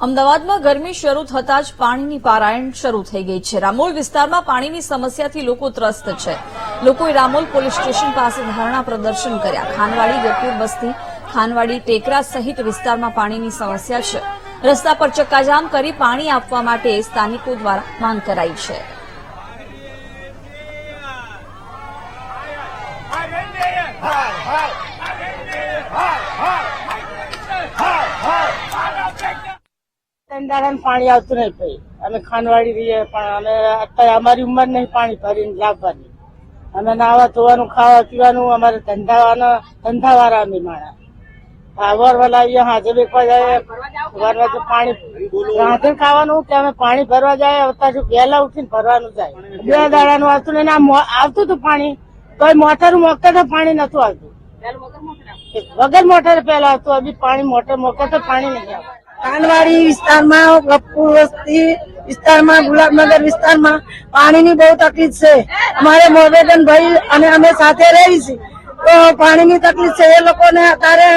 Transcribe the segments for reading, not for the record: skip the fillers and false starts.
અમદાવાદમાં ગરમી શરૂ થતાં જ પાણીની પારાયણ શરૂ થઈ ગઈ છે। રામોલ વિસ્તારમાં પાણીની સમસ્યાથી લોકો ત્રસ્ત છે। લોકોએ રામોલ પોલીસ સ્ટેશન પાસે ધરણા પ્રદર્શન કર્યા। ખાનવાડી ગતુર બસ્તી ખાનવાડી ટેકરા સહિત વિસ્તારમાં પાણીની સમસ્યા છે। રસ્તા પર ચક્કાજામ કરી પાણી આપવા માટે સ્થાનિકો દ્વારા માંગ કરાઈ છે। પાણી આવતું નહીં ભાઈ, અમે ખાનવાડી રહીએ પણ અમે અત્યારે અમારી ઉંમર નહીં પાણી ભરીને લાવવાની। અમે નાવા ધોવાનું ખાવા પીવાનું અમારે ધંધાવાળા અમે માણા વરવા લાવીએ, હાજર બેકવા જાય, વરવા તો પાણી રાંધે ખાવાનું કે અમે પાણી ભરવા જાય। અત્યારે વહેલા ઉઠીને ભરવાનું જાય, 2 દાડાનું આવતું નહીં। આવતું હતું પાણી તો મોટર મોકતા તો પાણી નતું આવતું, વગર મોટર પેલા આવતું, અભી પાણી મોટર મોકતા તો પાણી નહીં આવતું। ખાનવાડી વિસ્તારમાં, ગફુર વસ્તી વિસ્તારમાં, ગુલાબનગર વિસ્તારમાં પાણીની બહુ તકલીફ છે। અમારે મોવેદન ભાઈ અને અમે સાથે રહી છીએ તો પાણીની તકલીફ છે। એ લોકોને અત્યારે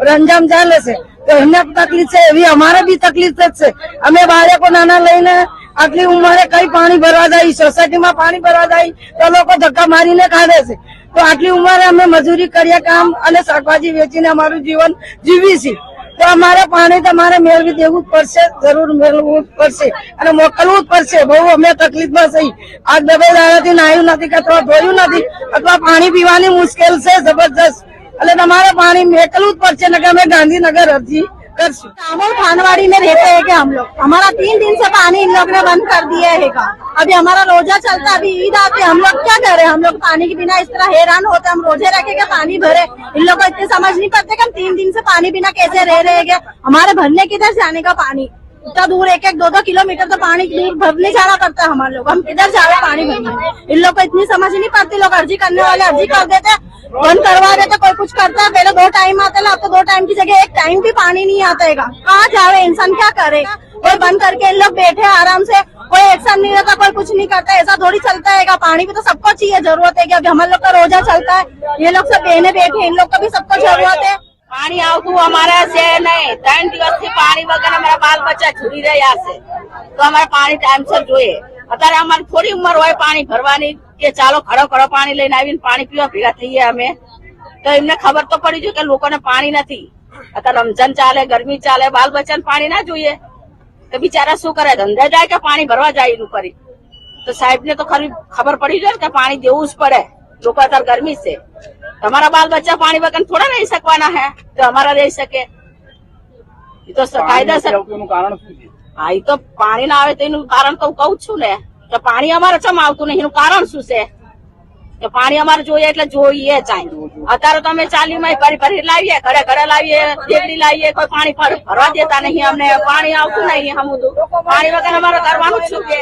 રંજામ ચાલે છે તો એમને તકલીફ છે, એવી અમારે બી તકલીફ જ છે। અમે બાળકો નાના લઈને આટલી ઉંમરે કઈ પાણી ભરવા જાય, સોસાયટીમાં પાણી ભરવા જાય તો લોકો ધક્કા મારીને કાઢે છે। તો આટલી ઉંમરે અમે મજૂરી કરીએ, કામ અને શાકભાજી વેચીને અમારું જીવન જીવી છીએ। તો અમારે પાણી તમારે મેળવી દેવું જ પડશે, જરૂર મેળવવું જ પડશે અને મોકલવું જ પડશે। બહુ અમે તકલીફમાં છીએ। આ 2 દાડાથી નાહ્યું નથી કે અથવા ધોયું નથી અથવા પાણી પીવાની મુશ્કેલ છે જબરજસ્ત, એટલે તમારે પાણી મોકલવું જ પડશે ને કે અમે गांधीनगर अर्जी करશું। रामोल खानवाड़ी में रहते हैं क्या हम लोग? हमारा 3 दिन से पानी इन लोग ने बंद कर दिया है। अभी हमारा रोजा चलता है, अभी ईद आती है, हम लोग क्या करें? हम लोग पानी के बिना इस तरह हैरान होते, हम रोजे रखे के पानी भरे। इन लोग को इतनी समझ नहीं पड़ते कि हम 3 दिन से पानी बिना कैसे रह रहे हैं। हमारे भरने किधर से आने का पानी? इतना दूर 1-1, 2-2 किलोमीटर तो पानी दूर भरने जाना पड़ता है हमारे लोग, हम किधर जा रहे पानी भरने? इन लोग को इतनी समझ नहीं पड़ती। लोग अर्जी करने वाले अर्जी कर देते, बंद करवा देते, कोई कुछ करता है। पहले 2 टाइम आता है, अब तो 2 टाइम की जगह 1 टाइम भी पानी नहीं आता है। कहाँ जावे इंसान, क्या करे? कोई बंद करके इन लोग बैठे आराम से, कोई एक्शन नहीं रहता, कोई कुछ नहीं करता। ऐसा थोड़ी चलता है। पानी भी तो सबको चाहिए, जरूरत है कि अभी हम लोग का रोजा चलता है, ये लोग सब बहने बैठे, इन लोग का भी सबको जरूरत है। पानी આવતું અમારા છે નહીં, 3 દિવસથી પાણી વગર અમારા બાલ બચ્ચા છૂટી રહ્યા છે તો અમારે પાણી ટાઈમસર જોઈએ। અત્યારે અમારી થોડી ઉંમર હોય પાણી ભરવાની કે ચાલો ખડો ખડો પાણી લઈને આવીને પાણી પીવા ભેગા થઈએ અમે, તો એમને ખબર તો પડી જોઈએ કે લોકોને પાણી નથી। અત્યારે રમઝાન ચાલે, ગરમી ચાલે, બાલ બચ્ચાને પાણી ના જોઈએ તો બિચારા શું કરે? ધંધે જાય કે પાણી ભરવા જાય એનું કરી? તો સાહેબને તો ખરી ખબર પડી જોઈએ કે પાણી દેવું જ પડે। લોકો અત્યારે ગરમી છે, તમારા બાલ બચ્ચા પાણી વગર થોડા રહી શકવાના હે, તો અમારા રહી શકે? એ તો કાયદેસર। હા, એ તો પાણી ના આવે તો એનું કારણ તો કઉ છું ને કે પાણી અમારે ચમ આવતું નહીં, એનું કારણ શું છે? કે પાણી અમારે જોઈએ એટલે જોઈએ ચાઈ। અત્યારે તો અમે 40 માં ભરી લાવીએ, ઘરે ઘરે લાવીએ, દેગડી લાવીએ, કોઈ પાણી ભરવા દેતા નહીં અમને। પાણી આવતું નહીં, પાણી વગર અમારે કરવાનું જ શું કે?